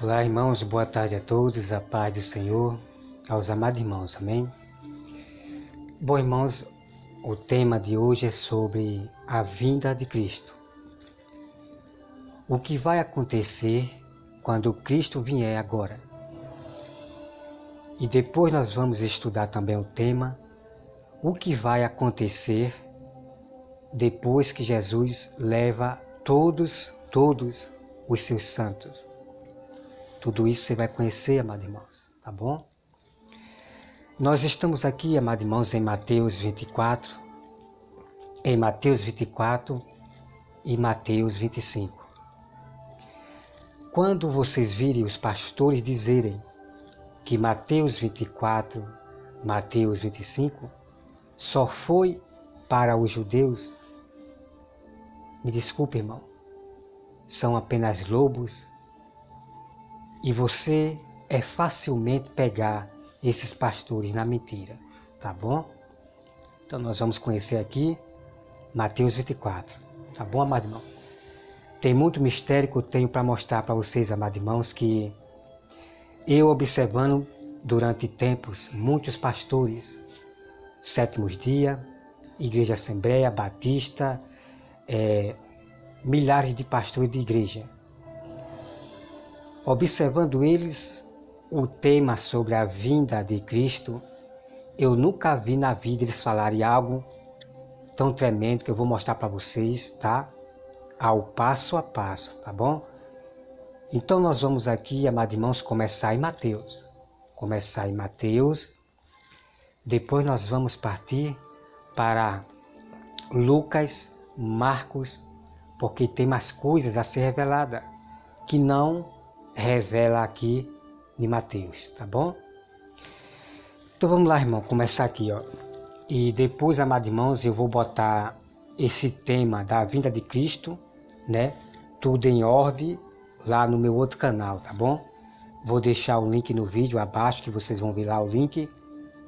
Olá, irmãos, boa tarde a todos, a paz do Senhor, aos amados irmãos, amém? Bom, irmãos, o tema de hoje é sobre a vinda de Cristo. O que vai acontecer quando Cristo vier agora? E depois nós vamos estudar também o tema, o que vai acontecer depois que Jesus leva todos os seus santos. Tudo isso você vai conhecer, amados irmãos, tá bom? Nós estamos aqui, amados irmãos, em Mateus 24 e Mateus 25. Quando vocês virem os pastores dizerem que Mateus 24, Mateus 25 só foi para os judeus, me desculpe, irmão, são apenas lobos e você é facilmente pegar esses pastores na mentira, tá bom? Então nós vamos conhecer aqui Mateus 24, tá bom, amado irmão? Tem muito mistério que eu tenho para mostrar para vocês, amados irmãos, que eu observando durante tempos muitos pastores, Sétimos Dia, Igreja Assembleia, Batista, milhares de pastores de igreja. Observando eles o tema sobre a vinda de Cristo, eu nunca vi na vida eles falarem algo tão tremendo que eu vou mostrar para vocês, tá? Ao passo a passo, tá bom? Então nós vamos aqui, amados irmãos, começar em Mateus. Depois nós vamos partir para Lucas, Marcos, porque tem mais coisas a ser revelada que não revela aqui de Mateus, tá bom? Então vamos lá, irmão, começar aqui, ó. E depois, amados irmãos, eu vou botar esse tema da vinda de Cristo, né? Tudo em ordem lá no meu outro canal, tá bom? Vou deixar o link no vídeo abaixo, que vocês vão ver lá o link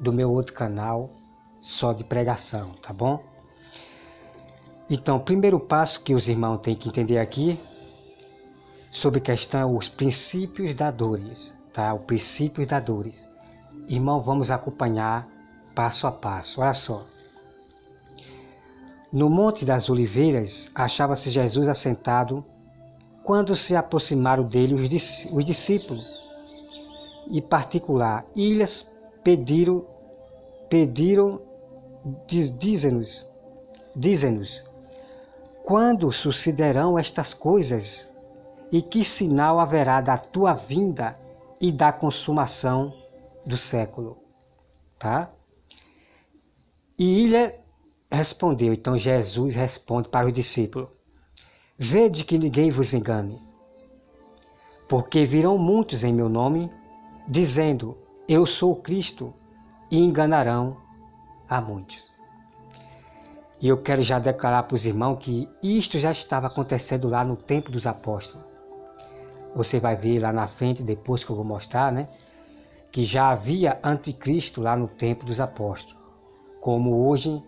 do meu outro canal, só de pregação, tá bom? Então, o primeiro passo que os irmãos têm que entender aqui, sobre a questão, os princípios da dores, tá? O princípio da dores. Irmão, vamos acompanhar passo a passo. Olha só. No Monte das Oliveiras, achava-se Jesus assentado quando se aproximaram dele os discípulos. Em particular, eles pediram, dizem-nos, quando sucederão estas coisas? E que sinal haverá da tua vinda e da consumação do século? Tá? E ele respondeu, então Jesus responde para os discípulos: vede que ninguém vos engane, porque virão muitos em meu nome, dizendo, eu sou o Cristo, e enganarão a muitos. E eu quero já declarar para os irmãos que isto já estava acontecendo lá no tempo dos apóstolos. Você vai ver lá na frente, depois que eu vou mostrar, né? Que já havia anticristo lá no tempo dos apóstolos, como hoje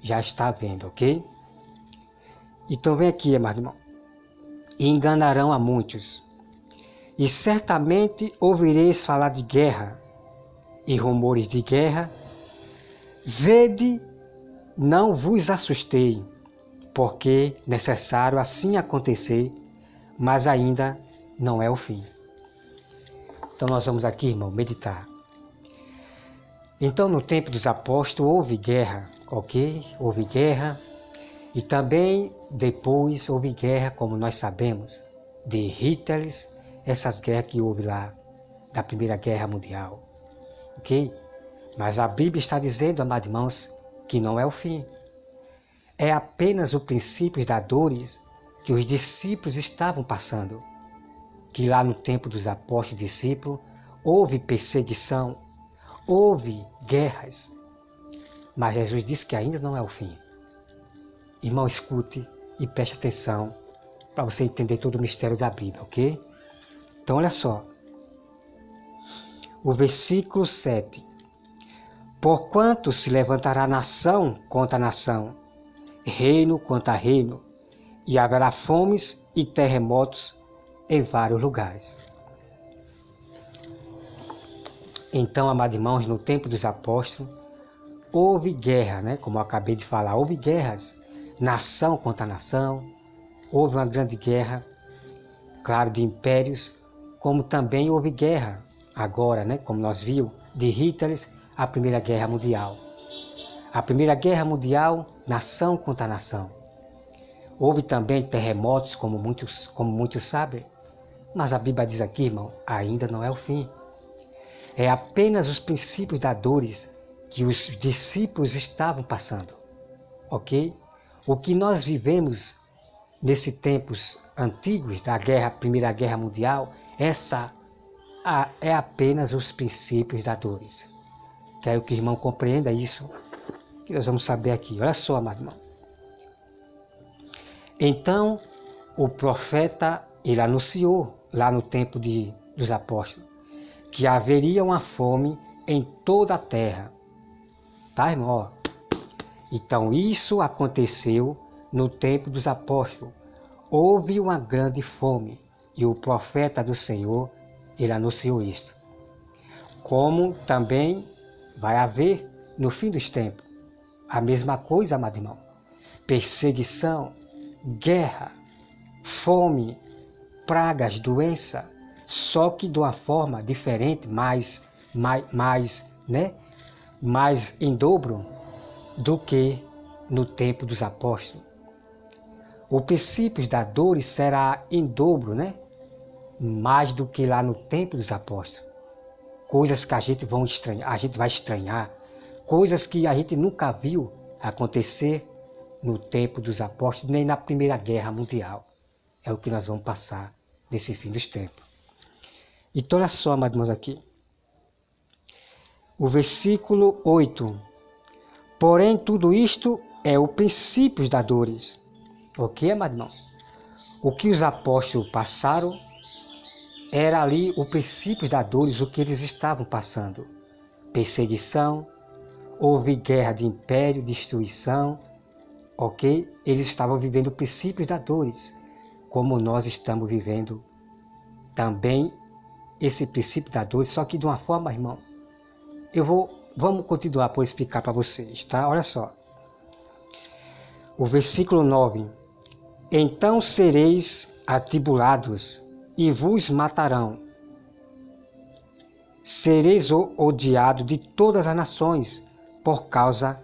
já está havendo, ok? Então vem aqui, amado irmão. E enganarão a muitos. E certamente ouvireis falar de guerra e rumores de guerra. Vede, não vos assustei, porque necessário assim acontecer, mas ainda não é o fim. Então nós vamos aqui, irmão, meditar. Então no tempo dos apóstolos houve guerra, ok? Houve guerra. E também depois houve guerra, como nós sabemos, de Hitler, essas guerras que houve lá, da Primeira Guerra Mundial, ok? Mas a Bíblia está dizendo, amados irmãos, que não é o fim. É apenas o princípio das dores que os discípulos estavam passando. Que lá no tempo dos apóstolos e discípulos houve perseguição, houve guerras. Mas Jesus disse que ainda não é o fim. Irmão, escute e preste atenção para você entender todo o mistério da Bíblia, ok? Então olha só. O versículo 7. Porquanto se levantará nação contra nação, reino contra reino, e haverá fomes e terremotos em vários lugares. Então, amados irmãos, no tempo dos apóstolos, houve guerra, né? Como eu acabei de falar, houve guerras, nação contra nação, houve uma grande guerra, claro, de impérios, como também houve guerra agora, né? Como nós vimos, de Hitler, a Primeira Guerra Mundial. A Primeira Guerra Mundial, nação contra nação. Houve também terremotos, como muitos sabem, mas a Bíblia diz aqui, irmão, ainda não é o fim. É apenas os princípios da dores que os discípulos estavam passando, ok? O que nós vivemos nesses tempos antigos da Primeira Guerra Mundial, é apenas os princípios da dores. Quero que o irmão compreenda isso, que nós vamos saber aqui. Olha só, amado irmão. Então, o profeta, ele anunciou lá no tempo dos apóstolos, que haveria uma fome em toda a terra. Tá, irmão? Então, isso aconteceu no tempo dos apóstolos. Houve uma grande fome e o profeta do Senhor, ele anunciou isso. Como também vai haver no fim dos tempos. A mesma coisa, amado irmão. Perseguição, guerra, fome, pragas, doença, só que de uma forma diferente, mais em dobro do que no tempo dos apóstolos. O princípio da dor será em dobro, né? Mais do que lá no tempo dos apóstolos. Coisas que a gente vai estranhar, coisas que a gente nunca viu acontecer no tempo dos apóstolos, nem na Primeira Guerra Mundial. É o que nós vamos passar nesse fim dos tempos. Então, olha só, amados irmãos, aqui. O versículo 8. Porém, tudo isto é o princípio das dores. Ok, amados irmãos? O que os apóstolos passaram era ali o princípio das dores, o que eles estavam passando. Perseguição, houve guerra de império, destruição, ok? Eles estavam vivendo o princípio das dores, como nós estamos vivendo também esse princípio da dor, só que de uma forma, irmão, vamos continuar por explicar para vocês, tá? Olha só. O versículo 9. Então sereis atribulados e vos matarão. Sereis odiados de todas as nações por causa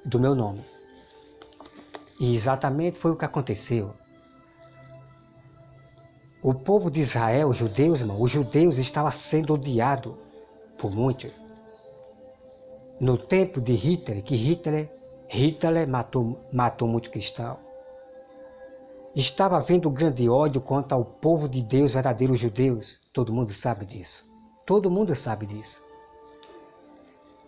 do meu nome. E exatamente foi o que aconteceu. O povo de Israel, os judeus, irmão, os judeus estavam sendo odiados por muitos. No tempo de Hitler, que Hitler matou muito cristão. Estava havendo grande ódio contra o povo de Deus, verdadeiros judeus. Todo mundo sabe disso. Todo mundo sabe disso.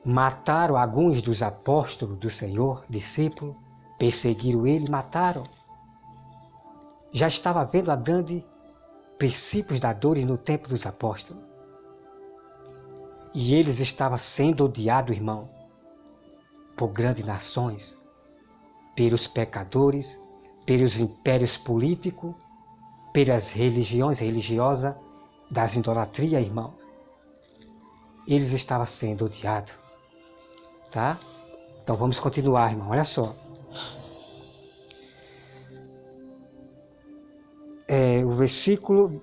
Mataram alguns dos apóstolos do Senhor, discípulos, perseguiram ele e mataram. Já estava havendo a grande princípios da dor no tempo dos apóstolos. E eles estavam sendo odiados, irmão, por grandes nações, pelos pecadores, pelos impérios políticos, pelas religiões religiosas, das idolatrias, irmão. Eles estavam sendo odiados. Tá? Então vamos continuar, irmão. Olha só. O versículo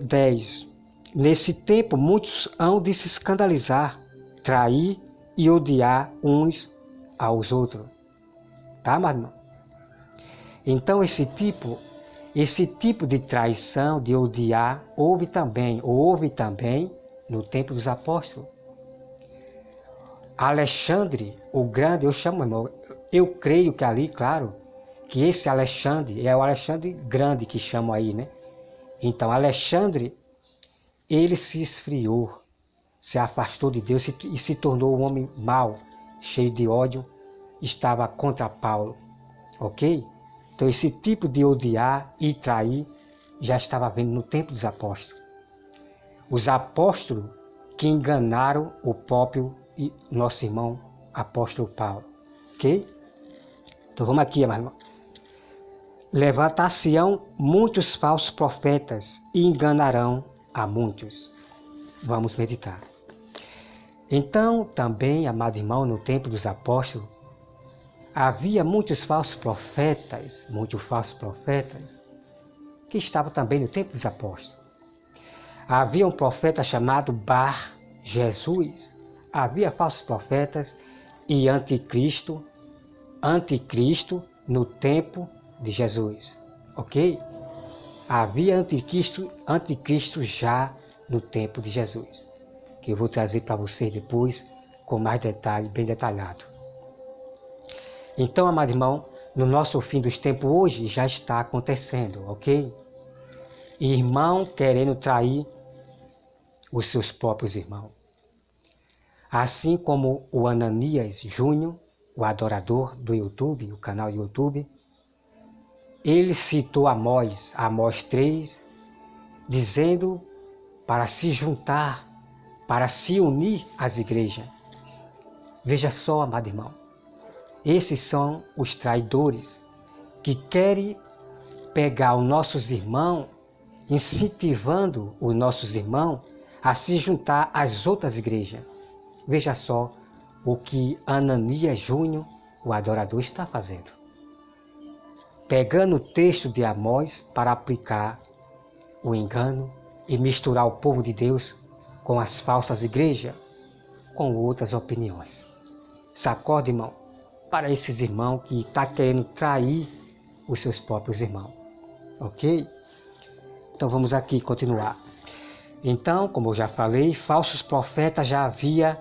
10. Nesse tempo muitos hão de se escandalizar, trair e odiar uns aos outros. Tá, meu irmão? Então esse tipo de traição, de odiar, houve também no tempo dos apóstolos. Alexandre, o grande, eu creio que ali, claro, que esse Alexandre é o Alexandre Grande que chamam aí, né? Então Alexandre, ele se esfriou, se afastou de Deus e se tornou um homem mau, cheio de ódio, estava contra Paulo, ok? Então esse tipo de odiar e trair já estava havendo no tempo dos apóstolos. Os apóstolos que enganaram o próprio nosso irmão apóstolo Paulo, ok? Então vamos aqui, meu irmão. Levantar-se-ão muitos falsos profetas e enganarão a muitos. Vamos meditar. Então, também, amado irmão, no tempo dos apóstolos, havia muitos falsos profetas, que estavam também no tempo dos apóstolos. Havia um profeta chamado Bar Jesus, havia falsos profetas e anticristo no tempo de Jesus, ok? Havia anticristo já no tempo de Jesus, que eu vou trazer para vocês depois com mais detalhe, bem detalhado. Então, amado irmão, no nosso fim dos tempos hoje já está acontecendo, ok? Irmão querendo trair os seus próprios irmãos. Assim como o Ananias Júnior, o adorador do YouTube, o canal YouTube, ele citou Amós 3, dizendo para se juntar, para se unir às igrejas. Veja só, amado irmão, esses são os traidores que querem pegar os nossos irmãos, incentivando os nossos irmãos a se juntar às outras igrejas. Veja só o que Ananias Júnior, o adorador, está fazendo. Pegando o texto de Amós para aplicar o engano e misturar o povo de Deus com as falsas igrejas, com outras opiniões. Sacode, irmão, para esses irmãos que estão querendo trair os seus próprios irmãos. Ok? Então vamos aqui continuar. Então, como eu já falei, falsos profetas já havia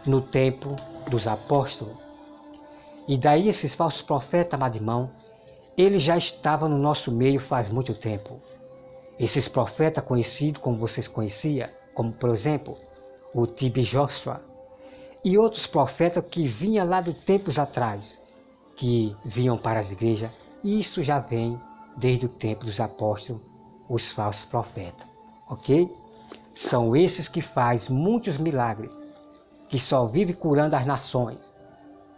no tempo dos apóstolos. E daí esses falsos profetas, amado irmão, eles já estavam no nosso meio faz muito tempo. Esses profetas conhecidos como vocês conheciam, como por exemplo, o T.B. Joshua, e outros profetas que vinham lá de tempos atrás, que vinham para as igrejas, e isso já vem desde o tempo dos apóstolos, os falsos profetas, ok? São esses que fazem muitos milagres, que só vivem curando as nações,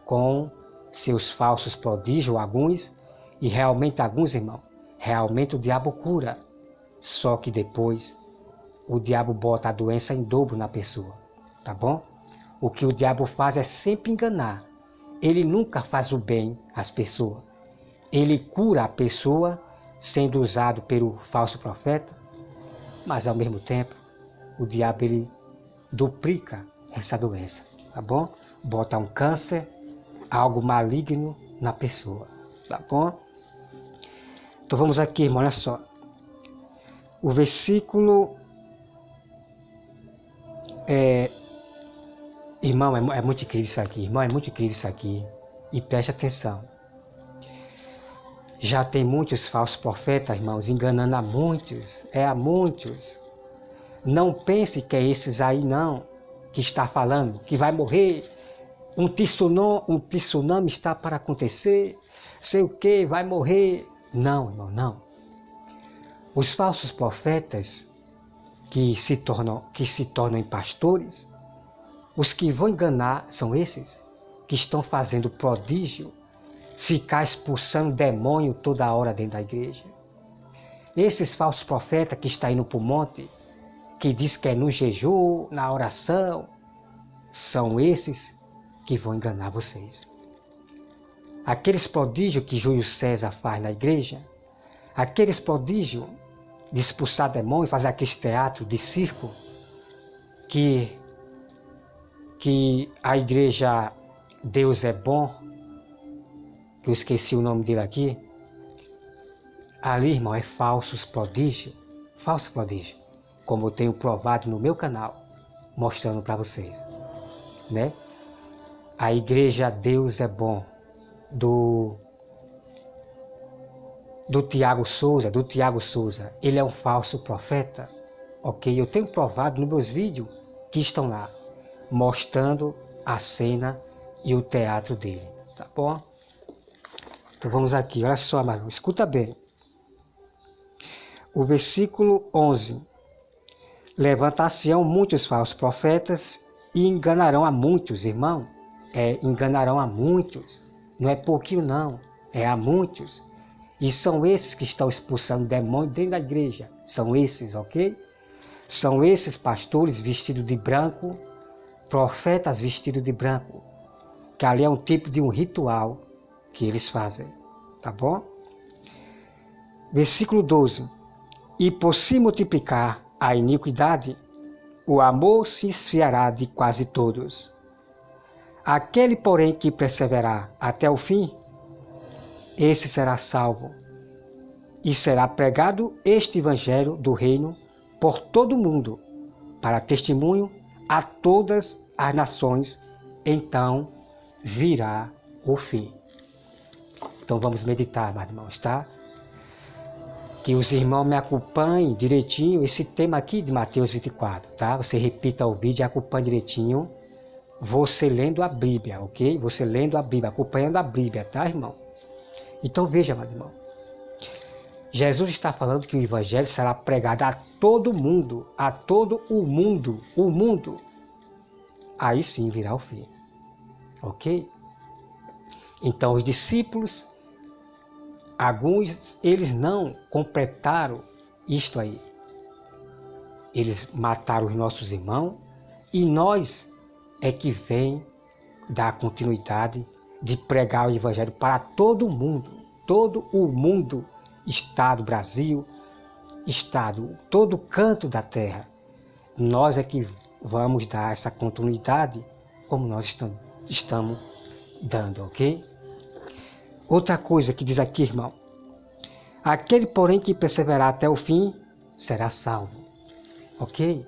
com seus falsos prodígios, alguns, e realmente alguns, irmão, realmente o diabo cura, só que depois o diabo bota a doença em dobro na pessoa, tá bom? O que o diabo faz é sempre enganar, ele nunca faz o bem às pessoas, ele cura a pessoa sendo usado pelo falso profeta, mas ao mesmo tempo o diabo ele duplica essa doença, tá bom? Bota um câncer, algo maligno na pessoa, tá bom? Então vamos aqui, irmão, olha só. O versículo irmão, é muito incrível isso aqui, irmão, é muito incrível isso aqui. E preste atenção. Já tem muitos falsos profetas, irmãos, enganando a muitos, a muitos. Não pense que é esses aí não, que está falando, que vai morrer, um tsunami está para acontecer, sei o que, vai morrer. Não, irmão, não. Os falsos profetas que se tornam em pastores, os que vão enganar são esses, que estão fazendo prodígio, ficar expulsando demônio toda hora dentro da igreja. Esses falsos profetas que estão indo para o monte, que diz que é no jejum, na oração, são esses que vão enganar vocês. Aqueles prodígios que Júlio César faz na igreja, aqueles prodígios de expulsar demônio, fazer aquele teatro de circo, que a igreja Deus é Bom, que eu esqueci o nome dele aqui, ali, irmão, é falso prodígio, como eu tenho provado no meu canal, mostrando para vocês, né? A igreja Deus é Bom, do Tiago Souza, ele é um falso profeta, ok? Eu tenho provado nos meus vídeos que estão lá, mostrando a cena e o teatro dele, tá bom? Então vamos aqui, olha só, mas escuta bem. O versículo 11. Levantar-se-ão muitos falsos profetas e enganarão a muitos, irmão. Enganarão a muitos. Não é pouquinho não, é a muitos. E são esses que estão expulsando demônios dentro da igreja. São esses, ok? São esses pastores vestidos de branco profetas vestidos de branco, que ali é um tipo de um ritual que eles fazem, tá bom? Versículo 12. E por se multiplicar a iniquidade, o amor se esfriará de quase todos. Aquele, porém, que perseverar até o fim, esse será salvo. E será pregado este evangelho do reino por todo o mundo, para testemunho a todas as nações, então virá o fim. Então vamos meditar, meus irmãos, tá? Que os irmãos me acompanhem direitinho esse tema aqui de Mateus 24, tá? Você repita o vídeo e acompanhe direitinho, você lendo a Bíblia, ok? Você lendo a Bíblia, acompanhando a Bíblia, tá, irmão? Então veja, meu irmão. Jesus está falando que o evangelho será pregado a todo mundo, a todo o mundo. Aí sim virá o fim, ok? Então os discípulos, alguns, eles não completaram isto aí. Eles mataram os nossos irmãos e nós é que vem dar continuidade de pregar o evangelho para todo o mundo, Estado, Brasil, Estado, todo canto da terra. Nós é que vamos dar essa continuidade como nós estamos dando, ok? Outra coisa que diz aqui, irmão. Aquele, porém, que perseverar até o fim, será salvo, ok?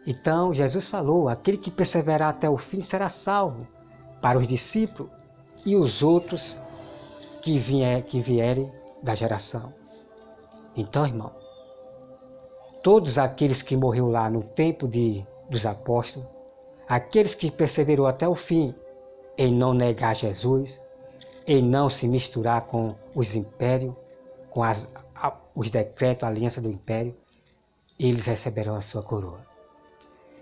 Então, Jesus falou, aquele que perseverar até o fim será salvo para os discípulos e os outros que vierem da geração. Então, irmão, todos aqueles que morreram lá no tempo dos apóstolos, aqueles que perseverou até o fim em não negar Jesus, em não se misturar com os impérios, com os decretos, a aliança do império, eles receberão a sua coroa.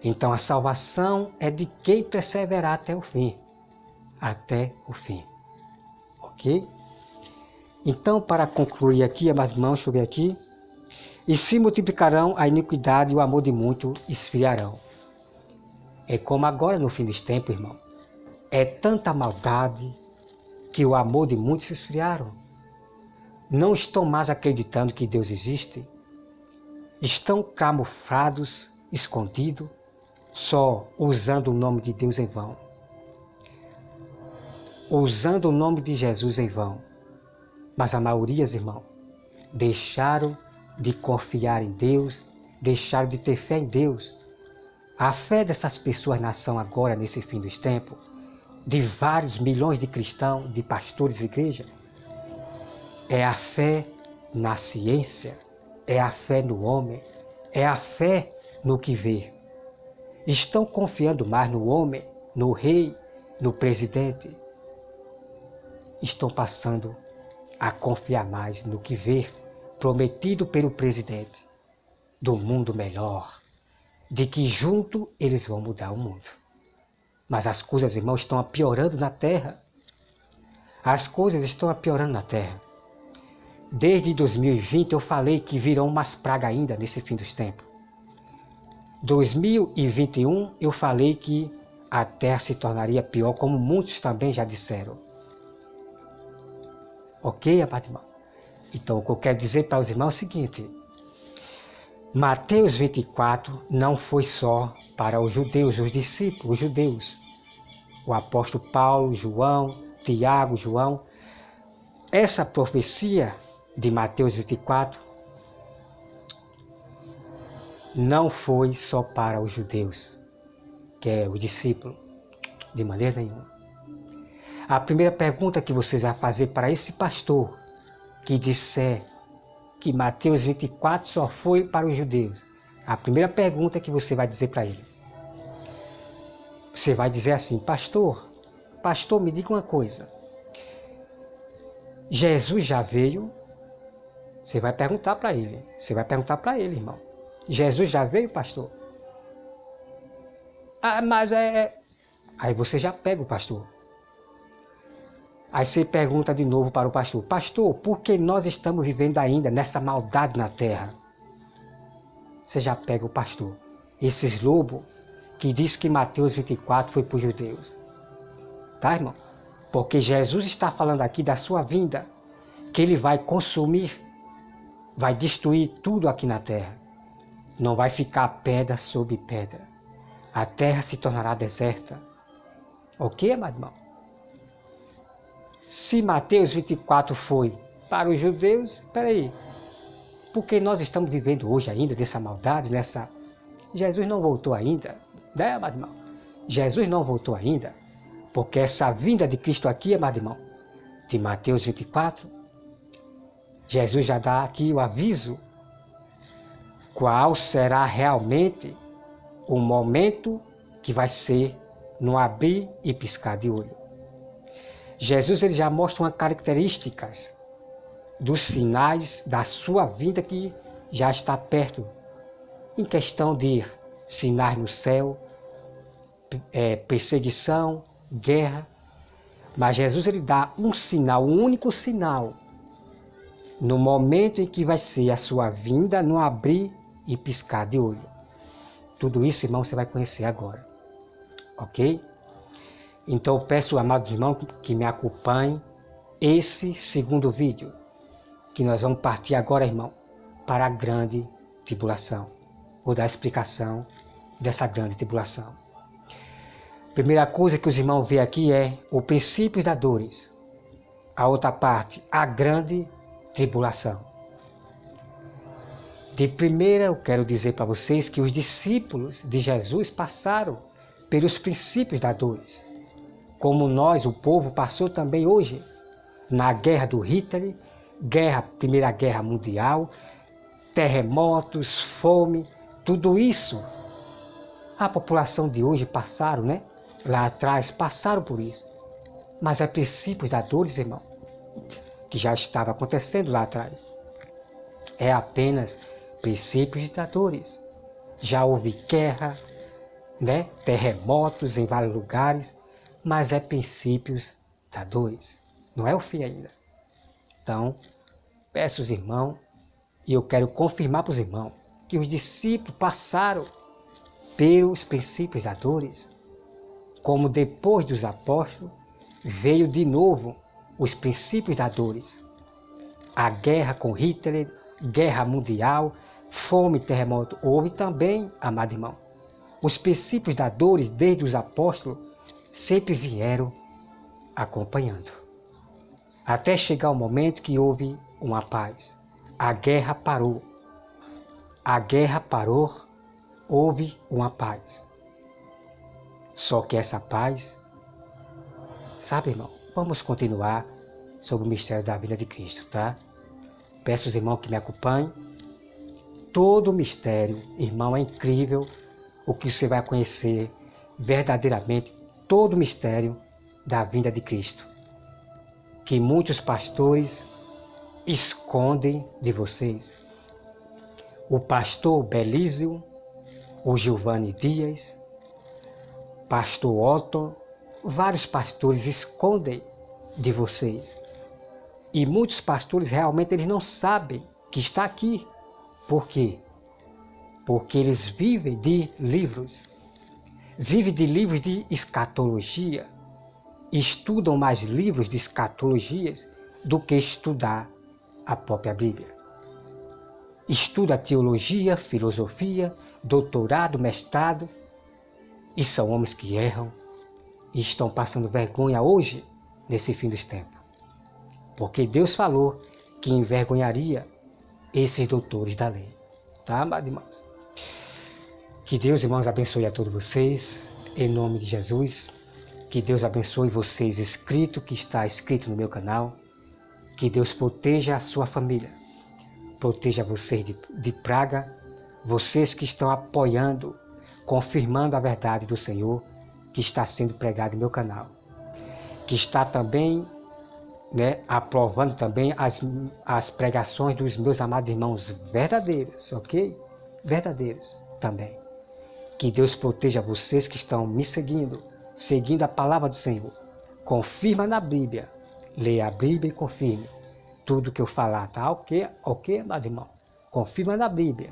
Então a salvação é de quem perseverar até o fim. Até o fim. Ok? Então, para concluir aqui, meus irmãos, deixa eu ver aqui. E se multiplicarão a iniquidade e o amor de muito esfriarão. É como agora no fim dos tempos, irmão. É tanta maldade que o amor de muitos se esfriaram. Não estão mais acreditando que Deus existe. Estão camuflados, escondidos, só usando o nome de Deus em vão. Usando o nome de Jesus em vão. Mas a maioria, irmão, deixaram de confiar em Deus, deixaram de ter fé em Deus. A fé dessas pessoas na nação agora, nesse fim dos tempos, de vários milhões de cristãos, de pastores de igreja, é a fé na ciência, é a fé no homem, é a fé no que vê. Estão confiando mais no homem, no rei, no presidente. Estão passando a confiar mais no que vê, prometido pelo presidente, do mundo melhor, de que junto eles vão mudar o mundo. Mas as coisas, irmãos, estão piorando na terra. As coisas estão piorando na terra. Desde 2020 eu falei que virão umas pragas ainda nesse fim dos tempos. 2021 eu falei que a terra se tornaria pior, como muitos também já disseram. Ok, rapaz, irmão? Então o que eu quero dizer para os irmãos é o seguinte. Mateus 24 não foi só para os judeus, os discípulos, os judeus. O apóstolo Paulo, João, Tiago, João. Essa profecia de Mateus 24 não foi só para os judeus, que é o discípulo, de maneira nenhuma. A primeira pergunta que vocês vão fazer para esse pastor que disser que Mateus 24 só foi para os judeus, a primeira pergunta que você vai dizer para ele, você vai dizer assim, pastor, me diga uma coisa, Jesus já veio? Você vai perguntar para ele, irmão, Jesus já veio, pastor? Ah, mas Aí você já pega o pastor. Aí você pergunta de novo para o pastor, pastor, por que nós estamos vivendo ainda nessa maldade na terra? Você já pega o pastor. Esses lobos que diz que Mateus 24 foi para os judeus. Tá, irmão? Porque Jesus está falando aqui da sua vinda, que ele vai consumir, vai destruir tudo aqui na terra. Não vai ficar pedra sobre pedra. A terra se tornará deserta. Ok, amado irmão? Se Mateus 24 foi para os judeus, espera aí. Porque nós estamos vivendo hoje ainda dessa maldade, nessa... Jesus não voltou ainda, né, amado irmão? Jesus não voltou ainda, porque essa vinda de Cristo aqui, amado irmão, de Mateus 24, Jesus já dá aqui o aviso qual será realmente o momento que vai ser no abrir e piscar de olho. Jesus ele já mostra umas características dos sinais da sua vinda que já está perto, em questão de sinais no céu, perseguição, guerra. Mas Jesus ele dá um sinal, um único sinal, no momento em que vai ser a sua vinda, no abrir e piscar de olho. Tudo isso, irmão, você vai conhecer agora. Ok? Então, eu peço, amados irmãos, que me acompanhem esse segundo vídeo, que nós vamos partir agora, irmão, para a grande tribulação. Vou dar a explicação dessa grande tribulação. Primeira coisa que os irmãos veem aqui é o princípio das dores. A outra parte, a grande tribulação. De primeira, eu quero dizer para vocês que os discípulos de Jesus passaram pelos princípios das dores. Como nós, o povo, passou também hoje na guerra do Hitler, Primeira Guerra Mundial, terremotos, fome, tudo isso. A população de hoje passaram, né? Lá atrás passaram por isso. Mas é princípios das dores, irmão, que já estava acontecendo lá atrás. É apenas princípios das dores. Já houve guerra, né? Terremotos em vários lugares, mas é princípios das dores. Não é o fim ainda. Então, peço aos irmãos, e eu quero confirmar para os irmãos, que os discípulos passaram pelos princípios das dores, como depois dos apóstolos, veio de novo os princípios das dores. A guerra com Hitler, guerra mundial, fome, terremoto, houve também, amado irmão. Os princípios das dores, desde os apóstolos, sempre vieram acompanhando. Até chegar o momento que houve uma paz. A guerra parou. A guerra parou, houve uma paz. Só que essa paz, sabe, irmão, vamos continuar sobre o mistério da vida de Cristo, tá? Peço aos irmãos que me acompanhem. Todo o mistério, irmão, é incrível o que você vai conhecer verdadeiramente, todo o mistério da vinda de Cristo, que muitos pastores escondem de vocês. O pastor Belísio, o Giovanni Dias, pastor Otto, vários pastores escondem de vocês. E muitos pastores realmente eles não sabem que está aqui. Por quê? Porque eles vivem de livros. Vivem de livros de escatologia. Estudam mais livros de escatologias do que estudar a própria Bíblia. Estuda teologia, filosofia, doutorado, mestrado, e são homens que erram e estão passando vergonha hoje, nesse fim dos tempos. Porque Deus falou que envergonharia esses doutores da lei. Tá, amados irmãos? Que Deus, irmãos, abençoe a todos vocês, em nome de Jesus. Que Deus abençoe vocês, que está escrito no meu canal. Que Deus proteja a sua família. Proteja vocês de praga. Vocês que estão apoiando, confirmando a verdade do Senhor, que está sendo pregado no meu canal. Que está também, né, aprovando também as pregações dos meus amados irmãos verdadeiros, ok? Verdadeiros também. Que Deus proteja vocês que estão me seguindo a palavra do Senhor. Confirma na Bíblia. Leia a Bíblia e confirme tudo que eu falar, tá? Ok, amado irmão? Confirma na Bíblia.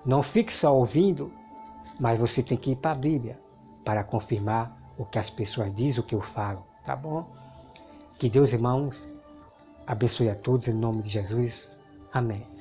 Não fique só ouvindo Mas você tem que ir para a Bíblia para confirmar o que as pessoas dizem, o que eu falo, tá bom? Que Deus, irmãos, abençoe a todos em nome de Jesus. Amém.